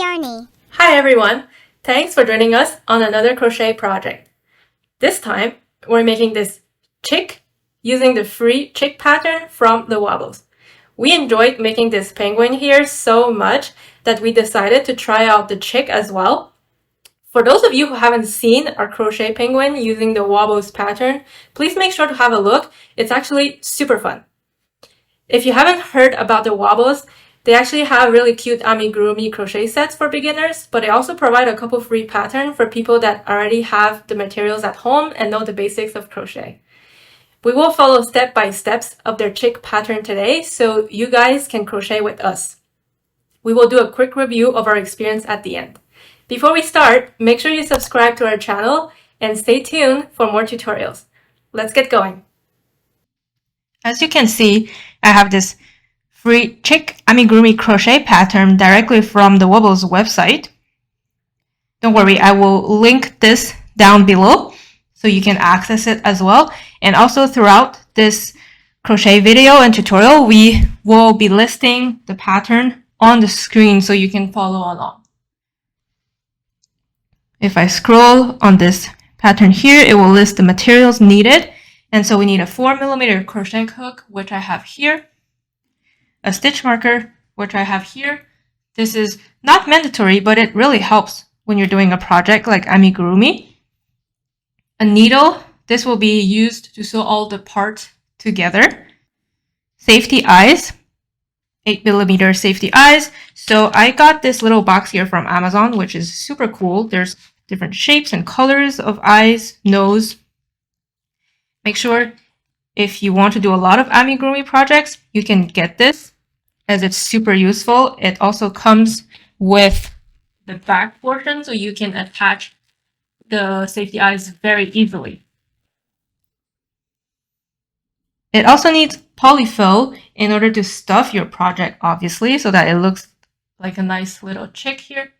Yarny. Hi everyone! Thanks for joining us on another crochet project. This time, we're making this chick using the free chick pattern from the Woobles. We enjoyed making this penguin here so much that we decided to try out the chick as well. For those of you who haven't seen our crochet penguin using the Woobles pattern, please make sure to have a look. It's actually super fun. If you haven't heard about the Woobles, they actually have really cute amigurumi crochet sets for beginners, but they also provide a couple free patterns for people that already have the materials at home and know the basics of crochet. We will follow step by steps of their chick pattern today so you guys can crochet with us. We will do a quick review of our experience at the end. Before we start, make sure you subscribe to our channel and stay tuned for more tutorials. Let's get going. As you can see, I have this free chick amigurumi crochet pattern directly from the Woobles website. Don't worry, I will link this down below so you can access it as well. And also throughout this crochet video and tutorial, we will be listing the pattern on the screen so you can follow along. If I scroll on this pattern here, it will list the materials needed. And so we need a 4mm crochet hook, which I have here. A stitch marker, which I have here. This is not mandatory, but it really helps when you're doing a project like amigurumi. A needle, this will be used to sew all the parts together. Safety eyes, 8mm safety eyes. So I got this little box here from Amazon, which is super cool. There's different shapes and colors of eyes, nose. Make sure if you want to do a lot of amigurumi projects, you can get this as it's super useful. It also comes with the back portion so you can attach the safety eyes very easily. It also needs polyfill in order to stuff your project, obviously, so that it looks like a nice little chick here.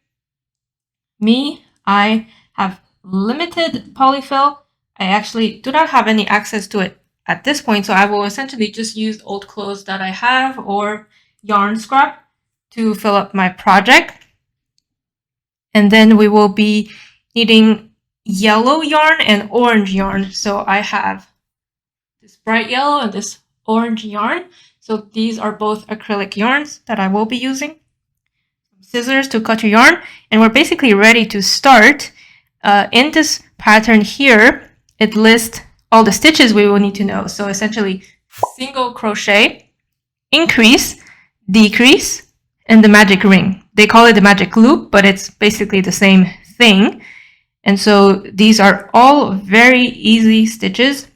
I have limited polyfill. I actually do not have any access to it at this point, so I will essentially just use old clothes that I have or yarn scrap to fill up my project. And then we will be needing yellow yarn and orange yarn. So I have this bright yellow and this orange yarn. So these are both acrylic yarns that I will be using. Scissors to cut your yarn, and we're basically ready to start. In this pattern here, it lists all the stitches we will need to know. So essentially, single crochet, increase, decrease, and the magic ring. They call it the magic loop, but it's basically the same thing. And so these are all very easy stitches.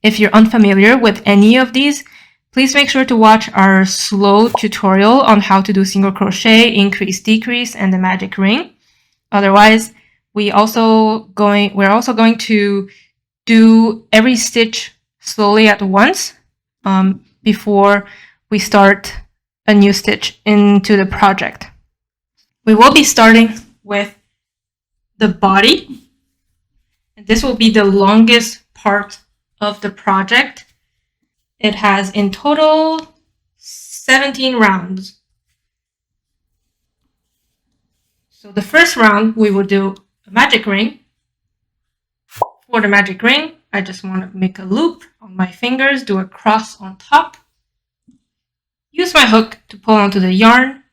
If you're unfamiliar with any of these, please make sure to watch our slow tutorial on how to do single crochet, increase, decrease, and the magic ring. Otherwise, we're also going to do every stitch slowly at once before we start a new stitch into the project. We will be starting with the body. This will be the longest part of the project. It has in total 17 rounds. So the first round, we will do a magic ring. For the magic ring, I just want to make a loop on my fingers, do a cross on top. Use my hook to pull onto the yarn.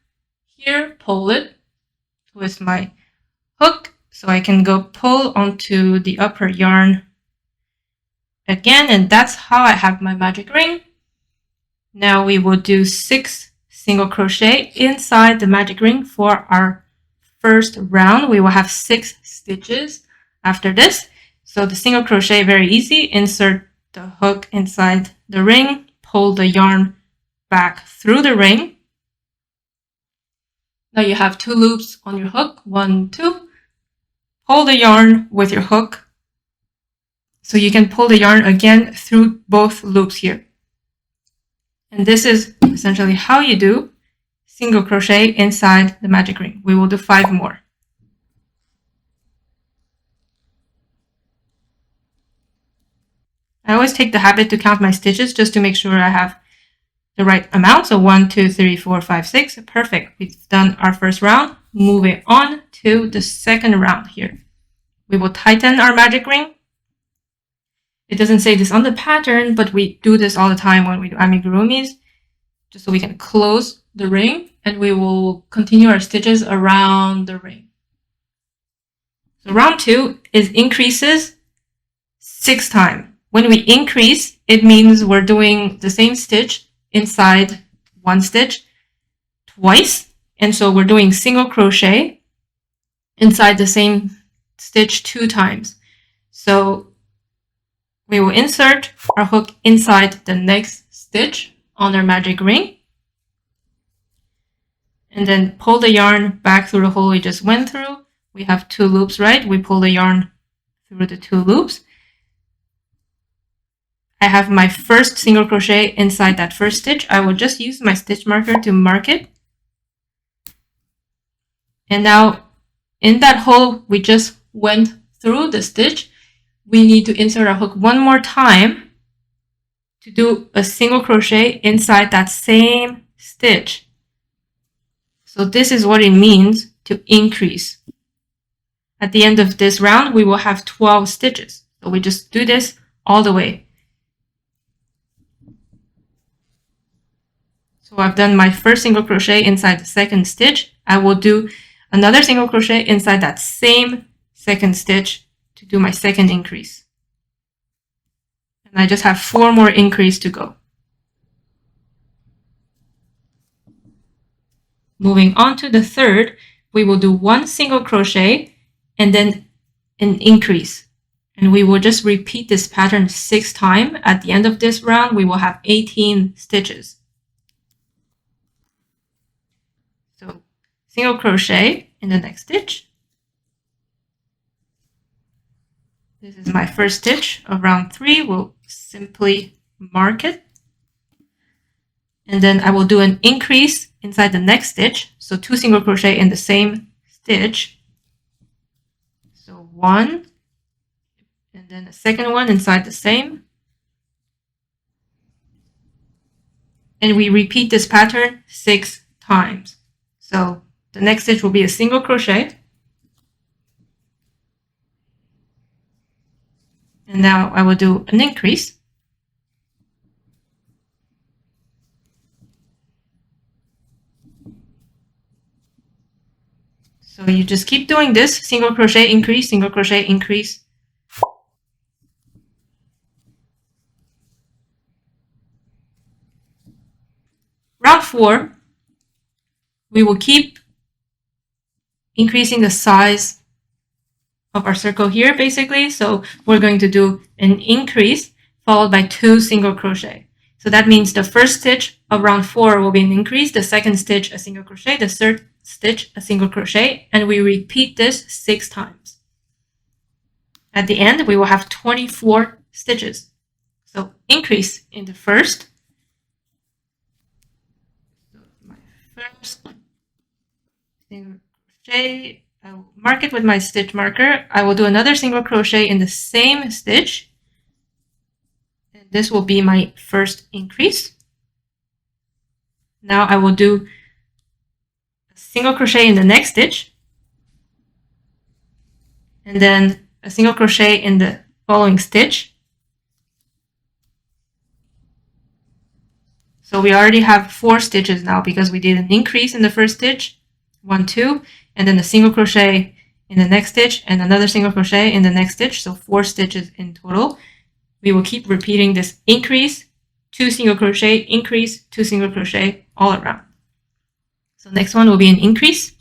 Here, pull it with my hook so I can go pull onto the upper yarn again, and that's how I have my magic ring. Now we will do 6 single crochet inside the magic ring for our first round. We will have 6 stitches after this. So the single crochet, very easy. Insert the hook inside the ring, pull the yarn back through the ring. Now you have 2 loops on your hook, 1, 2. Pull the yarn with your hook. So you can pull the yarn again through both loops here. And this is essentially how you do single crochet inside the magic ring. We will do 5 more. I always take the habit to count my stitches just to make sure I have the right amount. So 1, 2, 3, 4, 5, 6. Perfect. We've done our first round. moving on to the second round here. We will tighten our magic ring. It doesn't say this on the pattern, but we do this all the time when we do amigurumis, just so we can close the ring, and we will continue our stitches around the ring. So round 2 is increases 6 times. When we increase, it means we're doing the same stitch inside one stitch twice. And so we're doing single crochet inside the same stitch 2 times. So we will insert our hook inside the next stitch on our magic ring. And then pull the yarn back through the hole we just went through. We have 2 loops, right? We pull the yarn through the 2 loops. I have my first single crochet inside that first stitch. I will just use my stitch marker to mark it. And now in that hole we just went through the stitch, we need to insert our hook one more time to do a single crochet inside that same stitch. So this is what it means to increase. At the end of this round, we will have 12 stitches. So we just do this all the way. So I've done my first single crochet inside the second stitch. I will do another single crochet inside that same second stitch to do my second increase. And I just have 4 more increase to go. Moving on to the third, we will do 1 single crochet and then an increase. And we will just repeat this pattern 6 times. At the end of this round, we will have 18 stitches. So single crochet in the next stitch. This is my first stitch of round 3. We'll simply mark it. And then I will do an increase inside the next stitch. So 2 single crochet in the same stitch. So 1, and then a second one inside the same. And we repeat this pattern 6 times. So the next stitch will be a single crochet. And now I will do an increase. So you just keep doing this, single crochet, increase, single crochet, increase. Round 4, we will keep increasing the size of our circle here, basically. So we're going to do an increase followed by 2 single crochet. So that means the first stitch of round 4 will be an increase, the second stitch a single crochet, the third stitch a single crochet, and we repeat this 6 times. At the end, we will have 24 stitches. So increase in the first. So my first single crochet, I will mark it with my stitch marker. I will do another single crochet in the same stitch. And this will be my first increase. Now I will do a single crochet in the next stitch. And then a single crochet in the following stitch. So we already have 4 stitches now because we did an increase in the first stitch, 1, 2, and then a single crochet in the next stitch and another single crochet in the next stitch. So 4 stitches in total. We will keep repeating this increase, 2 single crochet, increase, 2 single crochet all around. So next one will be an increase.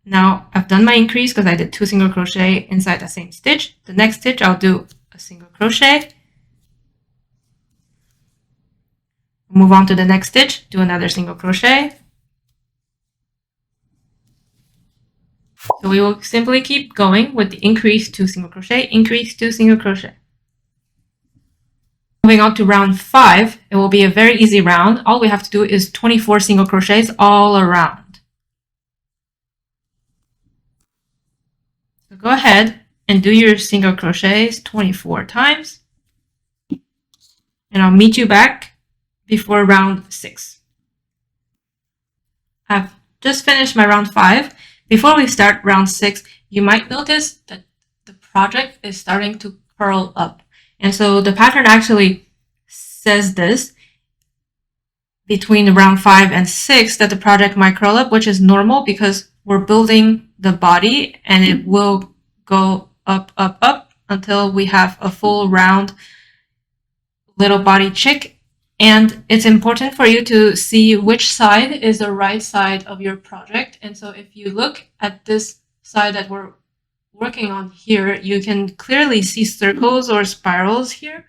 Now I've done my increase because I did 2 single crochet inside the same stitch. The next stitch I'll do a single crochet. Move on to the next stitch, do another single crochet. So we will simply keep going with the increase, 2 single crochet, increase, 2 single crochet. Moving on to round 5, it will be a very easy round. All we have to do is 24 single crochets all around. So go ahead and do your single crochets 24 times. And I'll meet you back before round 6. I've just finished my round 5. Before we start round 6, you might notice that the project is starting to curl up. And so the pattern actually says this between round 5 and 6 that the project might curl up, which is normal because we're building the body and it will go up, up, up until we have a full round little body chick. And it's important for you to see which side is the right side of your project. And so if you look at this side that we're working on here, you can clearly see circles or spirals here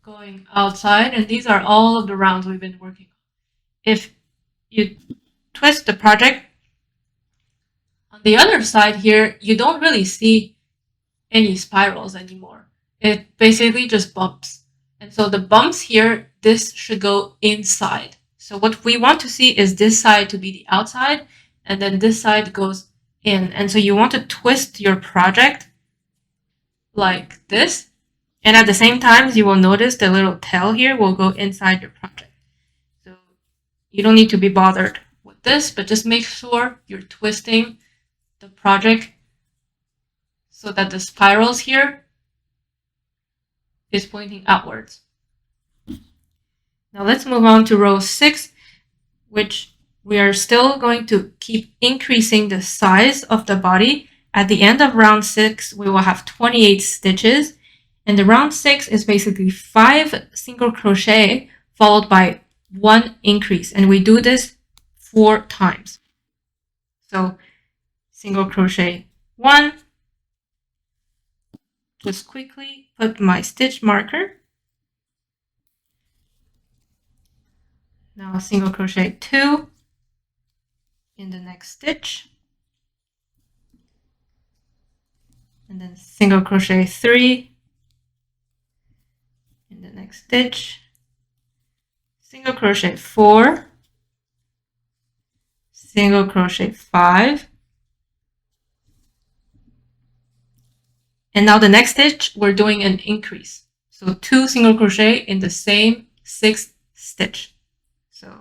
going outside. And these are all of the rounds we've been working on. If you twist the project on the other side here, you don't really see any spirals anymore. It basically just bumps. And so the bumps here, this should go inside. So what we want to see is this side to be the outside, and then this side goes in. And so you want to twist your project like this. And at the same time, you will notice the little tail here will go inside your project. So you don't need to be bothered with this, but just make sure you're twisting the project so that the spirals here is pointing outwards. Now let's move on to row 6, which we are still going to keep increasing the size of the body. At the end of round 6, we will have 28 stitches. And the round 6 is basically 5 single crochet followed by 1 increase. And we do this 4 times. So single crochet 1, just quickly put my stitch marker. Now single crochet 2 in the next stitch. And then single crochet 3 in the next stitch. Single crochet 4. Single crochet 5. And now the next stitch, we're doing an increase. So 2 single crochet in the same 6th stitch. So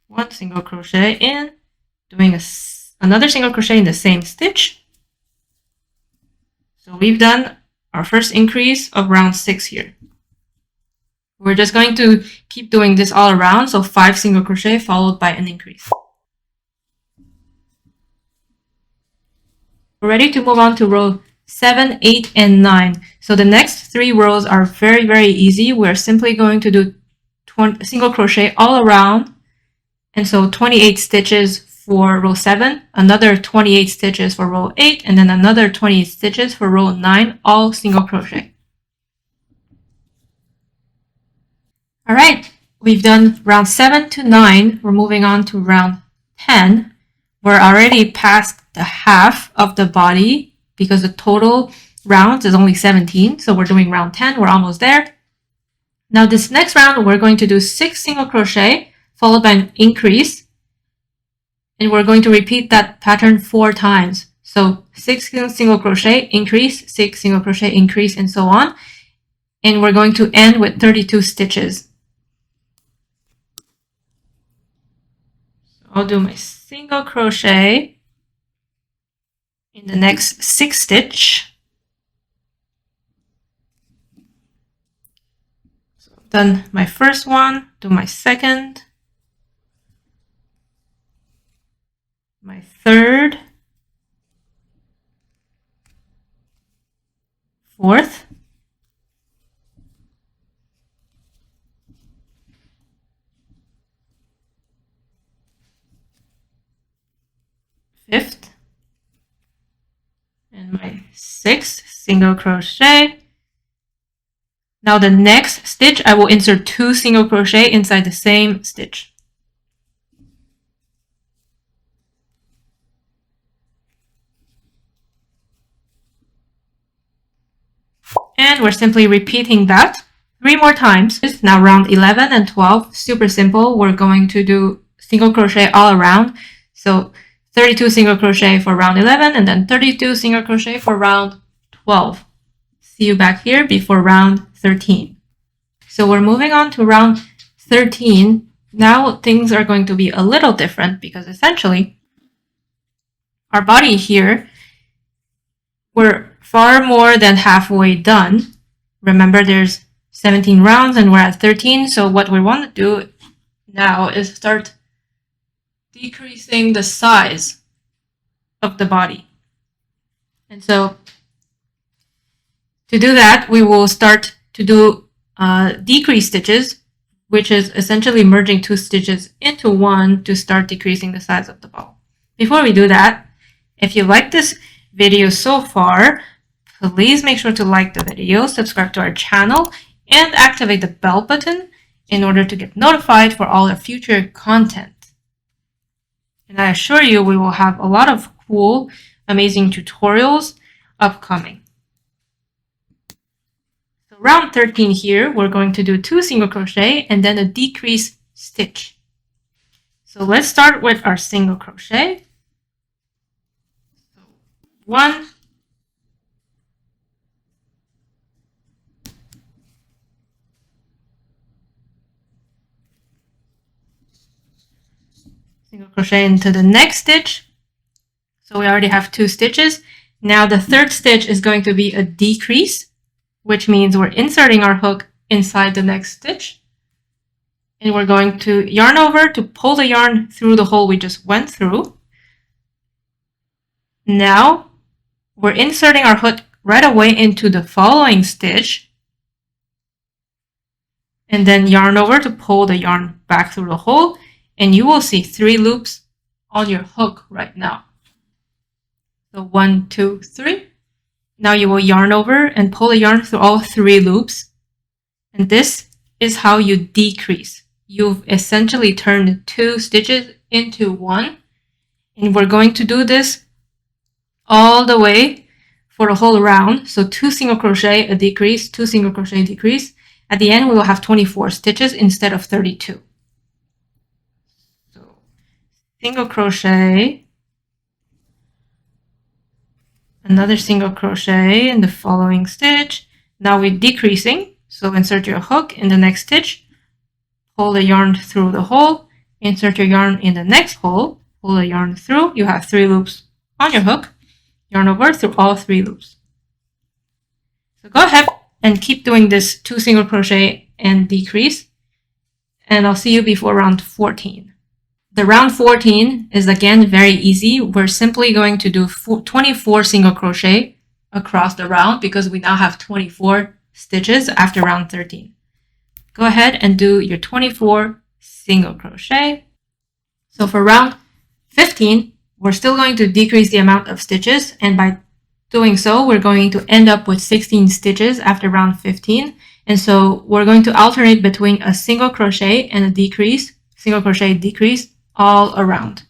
1 single crochet in, doing another single crochet in the same stitch. So we've done our first increase of round 6 here. We're just going to keep doing this all around. So 5 single crochet followed by an increase. We're ready to move on to row 7, 8, and 9. So the next 3 rows are very, very easy. We're simply going to do single crochet all around. And so 28 stitches for row 7, another 28 stitches for row 8, and then another 28 stitches for row 9, all single crochet. All right, we've done round 7 to 9. We're moving on to round 10. We're already past the half of the body because the total rounds is only 17. So we're doing round 10. We're almost there. Now this next round, we're going to do 6 single crochet followed by an increase. And we're going to repeat that pattern 4 times. So 6 single crochet, increase, 6 single crochet, increase, and so on. And we're going to end with 32 stitches. So I'll do my single crochet in the next 6th stitch. So I've done my first one, do my second, my third, fourth, fifth, and my 6th single crochet. Now the next stitch, I will insert 2 single crochet inside the same stitch. And we're simply repeating that 3 more times. Now round 11 and 12, super simple. We're going to do single crochet all around. So 32 single crochet for round 11, and then 32 single crochet for round 12. See you back here before round 13. So we're moving on to round 13. Now things are going to be a little different because essentially our body here, we're far more than halfway done. Remember, there's 17 rounds and we're at 13. So what we want to do now is start decreasing the size of the body. And so to do that, we will start to do decrease stitches, which is essentially merging 2 stitches into one to start decreasing the size of the ball. Before we do that, if you like this video so far, please make sure to like the video, subscribe to our channel, and activate the bell button in order to get notified for all our future content. And I assure you, we will have a lot of cool, amazing tutorials upcoming. So round 13 here, we're going to do 2 single crochet and then a decrease stitch. So let's start with our single crochet. So 1, single crochet into the next stitch. So we already have 2 stitches. Now the third stitch is going to be a decrease, which means we're inserting our hook inside the next stitch. And we're going to yarn over to pull the yarn through the hole we just went through. Now we're inserting our hook right away into the following stitch. And then yarn over to pull the yarn back through the hole. And you will see 3 loops on your hook right now. So 1, 2, 3. Now you will yarn over and pull the yarn through all 3 loops. And this is how you decrease. You've essentially turned 2 stitches into 1. And we're going to do this all the way for the whole round. So 2 single crochet, a decrease, 2 single crochet, decrease. At the end, we will have 24 stitches instead of 32. So single crochet, another single crochet in the following stitch. Now we're decreasing, so insert your hook in the next stitch, pull the yarn through the hole, insert your yarn in the next hole, pull the yarn through. You have 3 loops on your hook, yarn over through all 3 loops. So go ahead and keep doing this 2 single crochet and decrease, and I'll see you before round 14. The round 14 is again very easy. We're simply going to do 24 single crochet across the round because we now have 24 stitches after round 13. Go ahead and do your 24 single crochet. So for round 15, we're still going to decrease the amount of stitches, and by doing so, we're going to end up with 16 stitches after round 15. And so we're going to alternate between a single crochet and a decrease, single crochet, decrease, all around.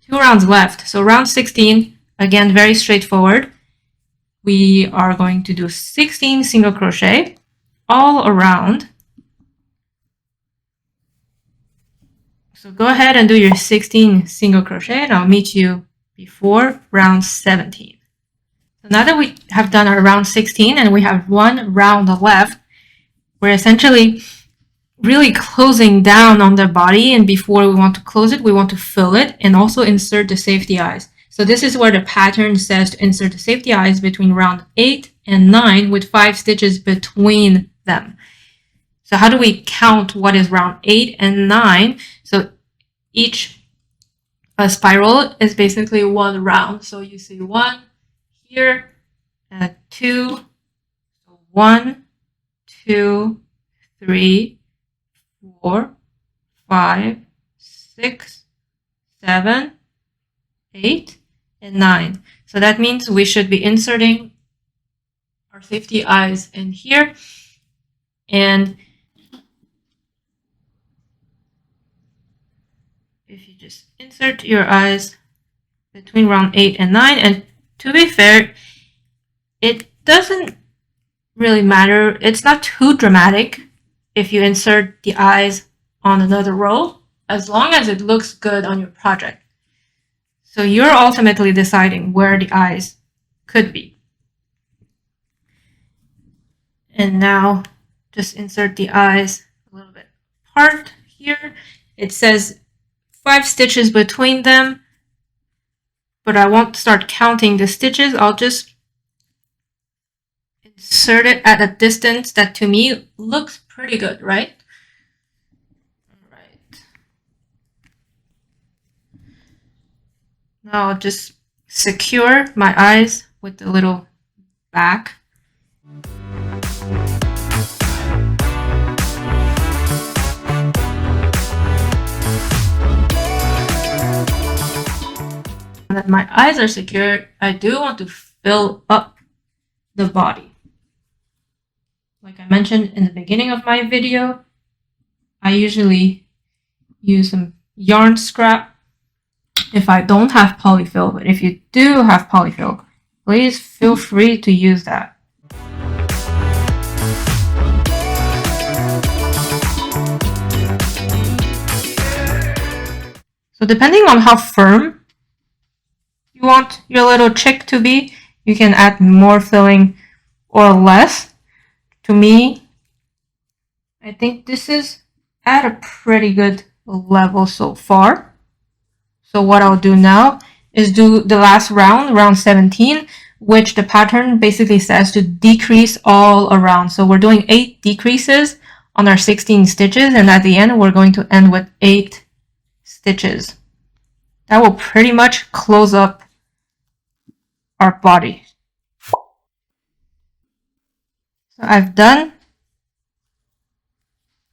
Two rounds left. So round 16, again, very straightforward. We are going to do 16 single crochet all around. So go ahead and do your 16 single crochet, and I'll meet you before round 17. So now that we have done our round 16 and we have 1 round left, we're essentially really closing down on the body, and before we want to close it, we want to fill it and also insert the safety eyes. So this is where the pattern says to insert the safety eyes between round 8 and 9 with 5 stitches between them. So how do we count what is round 8 and 9? So each spiral is basically 1 round. So you see 1 here, 2, so 1, 2, 3, 4, 5, 6, 7, 8, and 9. So that means we should be inserting our safety eyes in here, and if you just insert your eyes between round 8 and 9, and to be fair, it doesn't really matter. It's not too dramatic if you insert the eyes on another row, as long as it looks good on your project. So you're ultimately deciding where the eyes could be. And now just insert the eyes a little bit apart here. It says 5 stitches between them, but I won't start counting the stitches. I'll just insert it at a distance that to me looks pretty good, right? All right. Now I'll just secure my eyes with the little back. Now that my eyes are secured, I do want to fill up the body. Like I mentioned in the beginning of my video, I usually use some yarn scrap if I don't have polyfill, but if you do have polyfill, please feel free to use that. So depending on how firm you want your little chick to be, you can add more filling or less. To me, I think this is at a pretty good level so far. So what I'll do now is do the last round, round 17, which the pattern basically says to decrease all around. So we're doing 8 decreases on our 16 stitches, and at the end we're going to end with 8 stitches. That will pretty much close up our body. So I've done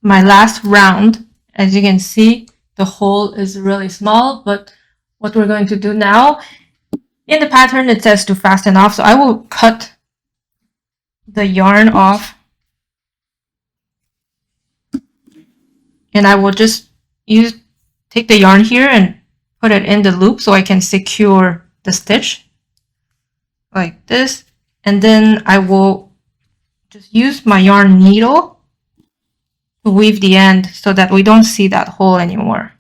my last round. As you can see, the hole is really small, but what we're going to do now, in the pattern it says to fasten off, so I will cut the yarn off, and I will just take the yarn here and put it in the loop so I can secure the stitch like this, and then I will just use my yarn needle to weave the end so that we don't see that hole anymore.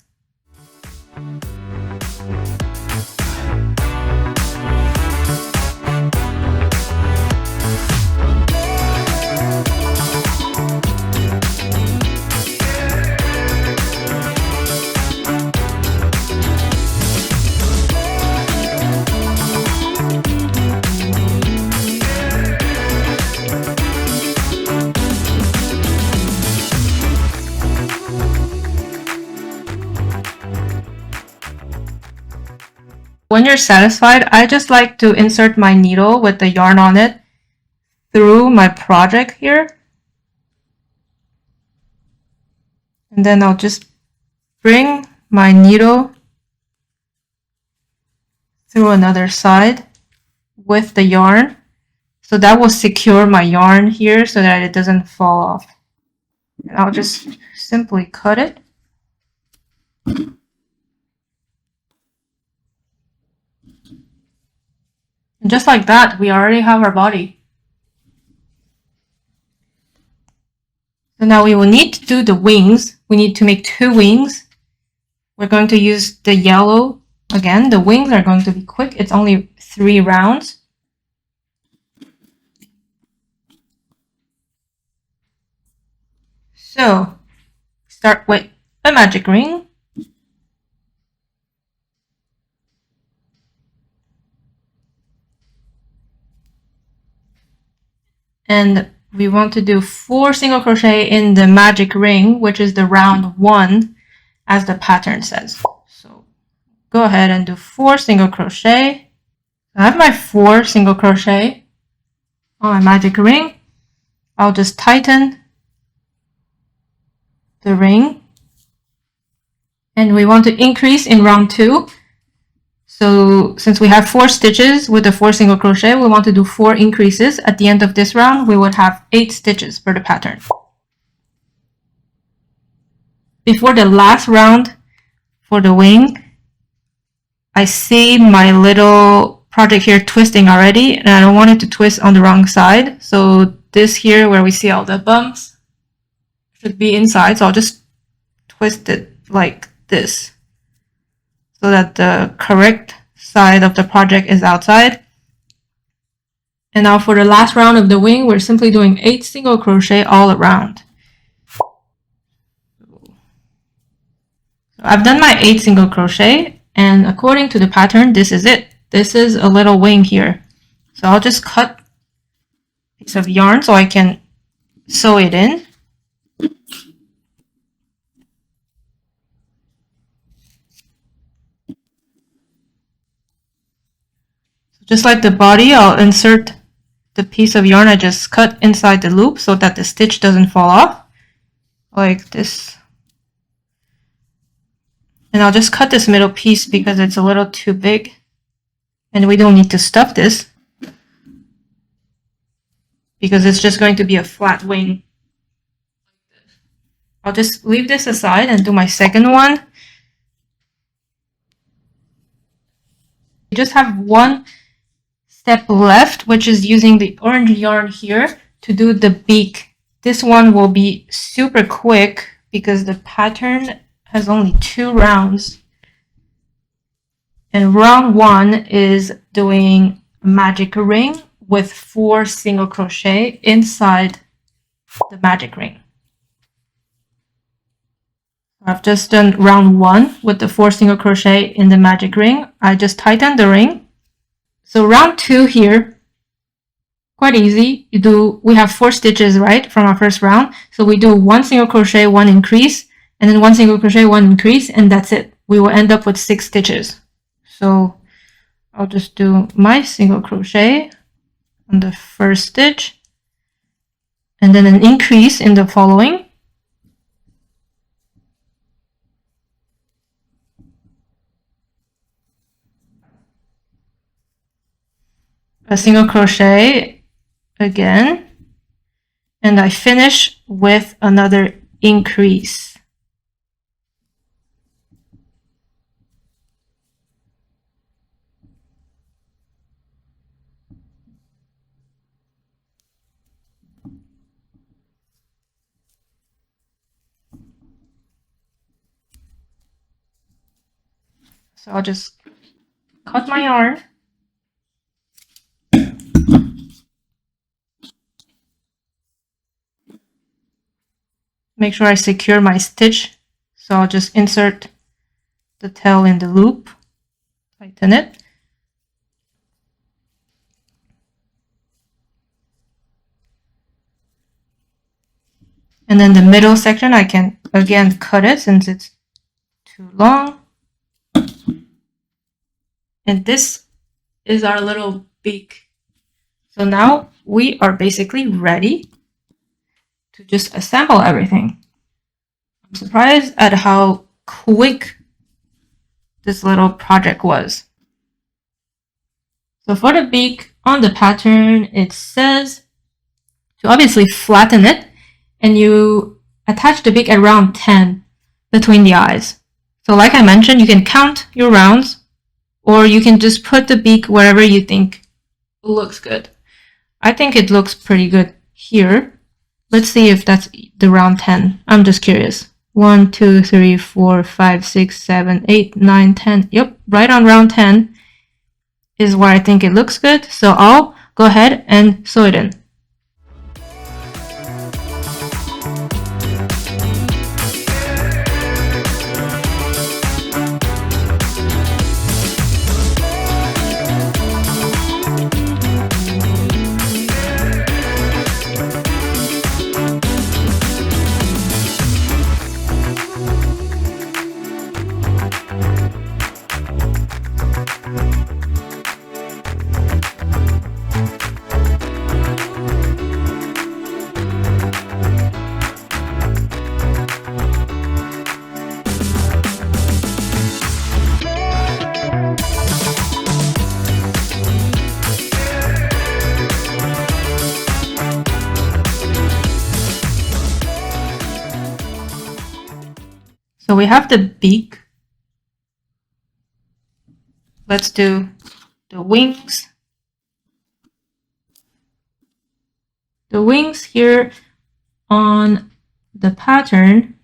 When you're satisfied, I just like to insert my needle with the yarn on it through my project here. And then I'll just bring my needle through another side with the yarn. So that will secure my yarn here so that it doesn't fall off. And I'll just simply cut it. And just like that, we already have our body. So now we will need to do the wings. We need to make 2 wings. We're going to use the yellow again. The wings are going to be quick. It's only 3 rounds. So start with a magic ring. And we want to do 4 single crochet in the magic ring, which is the round 1, as the pattern says. So go ahead and do 4 single crochet. I have my 4 single crochet on my magic ring. I'll just tighten the ring. And we want to increase in round 2. So since we have 4 stitches with the 4 single crochet, we want to do 4 increases. At the end of this round, we would have 8 stitches for the pattern. Before the last round, for the wing, I see my little project here twisting already, and I don't want it to twist on the wrong side. So this here, where we see all the bumps, should be inside. So I'll just twist it like this so that the correct side of the project is outside. And now for the last round of the wing, we're simply doing 8 single crochet all around. So I've done my 8 single crochet, and according to the pattern, this is it. This is a little wing here. So I'll just cut a piece of yarn so I can sew it in. Just like the body, I'll insert the piece of yarn I just cut inside the loop so that the stitch doesn't fall off, like this. And I'll just cut this middle piece because it's a little too big, and we don't need to stuff this because it's just going to be a flat wing. I'll just leave this aside and do my second one. You just have one step left, which is using the orange yarn here to do the beak. This one will be super quick because the pattern has only 2 rounds. And round 1 is doing a magic ring with 4 single crochet inside the magic ring. I've just done round 1 with the 4 single crochet in the magic ring. I just tightened the ring. So round 2 here, quite easy. We have 4 stitches, right, from our first round. So we do 1 single crochet, 1 increase, and then 1 single crochet, 1 increase, and that's it. We will end up with 6 stitches. So I'll just do my single crochet on the first stitch, and then an increase in the following. A single crochet again, and I finish with another increase. So I'll just cut my yarn. Make sure I secure my stitch. So I'll just insert the tail in the loop, tighten it. And then the middle section, I can again cut it since it's too long. And this is our little beak. So now we are basically ready to just assemble everything. I'm surprised at how quick this little project was. So for the beak on the pattern, it says to obviously flatten it, and you attach the beak at round 10 between the eyes. So like I mentioned, you can count your rounds, or you can just put the beak wherever you think looks good. I think it looks pretty good here. Let's see if that's the round 10. I'm just curious. 1, 2, 3, 4, 5, 6, 7, 8, 9, 10. Yep, right on round 10 is where I think it looks good. So I'll go ahead and sew it in. So we have the beak let's do the wings. The wings here on the pattern,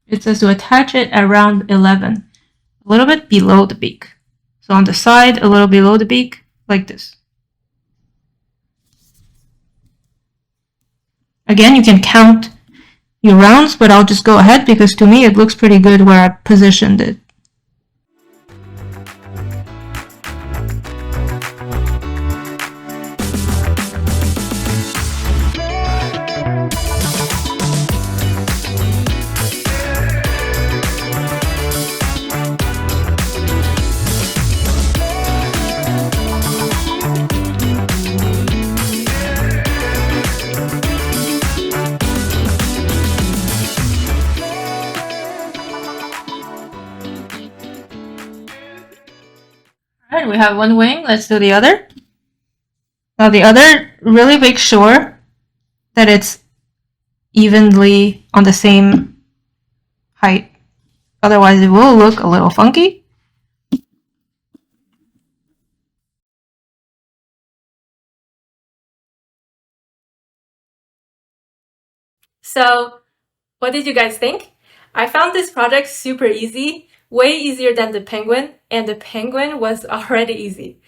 it says to attach it around 11, a little bit below the beak. So on the side, a little below the beak, like this. Again, you can count your rounds, but I'll just go ahead because to me it looks pretty good where I positioned it. Alright, we have one wing, let's do the other. Now the other, really make sure that it's evenly on the same height. Otherwise it will look a little funky. So, what did you guys think? I found this project super easy, way easier than the penguin, and the penguin was already easy.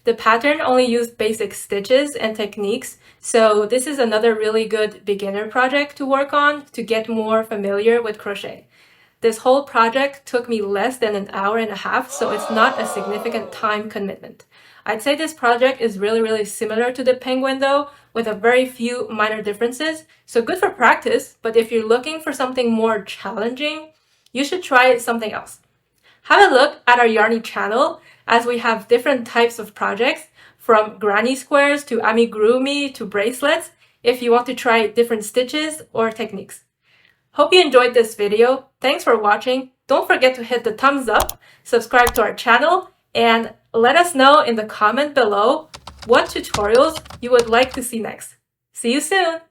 The pattern only used basic stitches and techniques, so this is another really good beginner project to work on to get more familiar with crochet. This whole project took me less than an hour and a half, so it's not a significant time commitment. I'd say this project is really similar to the penguin though, with a very few minor differences, so good for practice, but if you're looking for something more challenging, you should try something else. Have a look at our Yarny channel as we have different types of projects, from granny squares to amigurumi to bracelets, if you want to try different stitches or techniques. Hope you enjoyed this video. Thanks for watching. Don't forget to hit the thumbs up, subscribe to our channel, and let us know in the comment below what tutorials you would like to see next. See you soon!